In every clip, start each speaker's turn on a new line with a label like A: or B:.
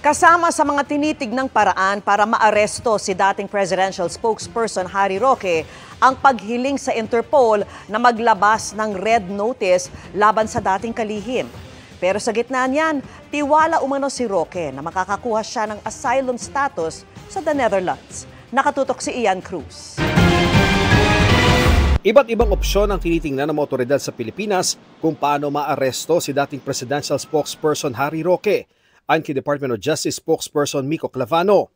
A: Kasama sa mga tinitignang paraan para maaresto si dating presidential spokesperson Harry Roque ang paghiling sa Interpol na maglabas ng red notice laban sa dating kalihim. Pero sa gitna niyan, tiwala umano si Roque na makakakuha siya ng asylum status sa the Netherlands. Nakatutok si Ian Cruz.
B: Iba't ibang opsyon ang tinitingnan ng mga otoridad sa Pilipinas kung paano maaresto si dating presidential spokesperson Harry Roque, ayon kay Department of Justice spokesperson Miko Clavano.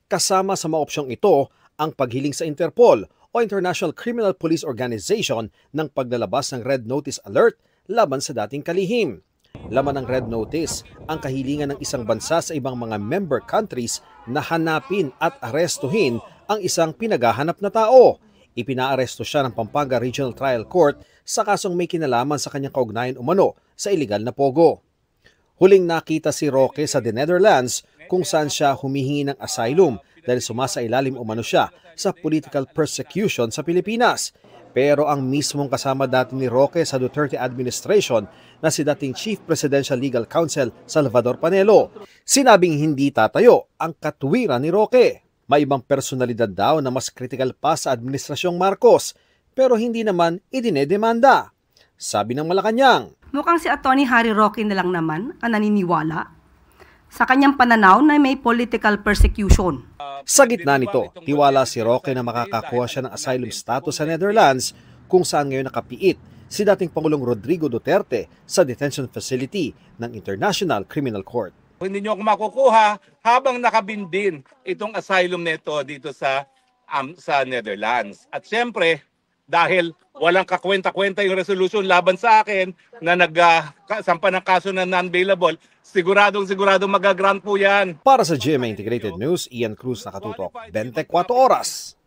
B: Kasama sa mga opsyong ito ang paghiling sa Interpol o International Criminal Police Organization ng paglalabas ng Red Notice Alert laban sa dating kalihim. Laman ng Red Notice ang kahilingan ng isang bansa sa ibang mga member countries na hanapin at arestuhin ang isang pinaghahanap na tao. Ipinaaresto siya ng Pampanga Regional Trial Court sa kasong may kinalaman sa kanyang kaugnayan umano sa iligal na pogo. Huling nakita si Roque sa the Netherlands kung saan siya humihingi ng asylum dahil sumasailalim umano siya sa political persecution sa Pilipinas. Pero ang mismong kasama dati ni Roque sa Duterte administration na si dating Chief Presidential Legal Counsel Salvador Panelo, sinabing hindi tatayo ang katuwiran ni Roque. May ibang personalidad daw na mas critical pa sa Administrasyong Marcos pero hindi naman idinedemanda. Sabi ng Malacanang,
C: mukhang si Atty. Harry Roque na lang naman ang naniniwala sa kanyang pananaw na may political persecution.
B: Sa gitna nito, tiwala si Roque na makakakuha siya ng asylum status sa Netherlands kung saan ngayon nakapiit si dating Pangulong Rodrigo Duterte sa detention facility ng International Criminal Court.
D: Hindi nyo ako makukuha habang nakabindin itong asylum nito dito sa Netherlands. At siyempre, dahil walang kakwenta-kwenta yung resolution laban sa akin na nagsampa ng kaso na non-bailable, siguradong magagrant po yan.
B: Para sa GMA Integrated News, Ian Cruz, nakatutok 24 oras.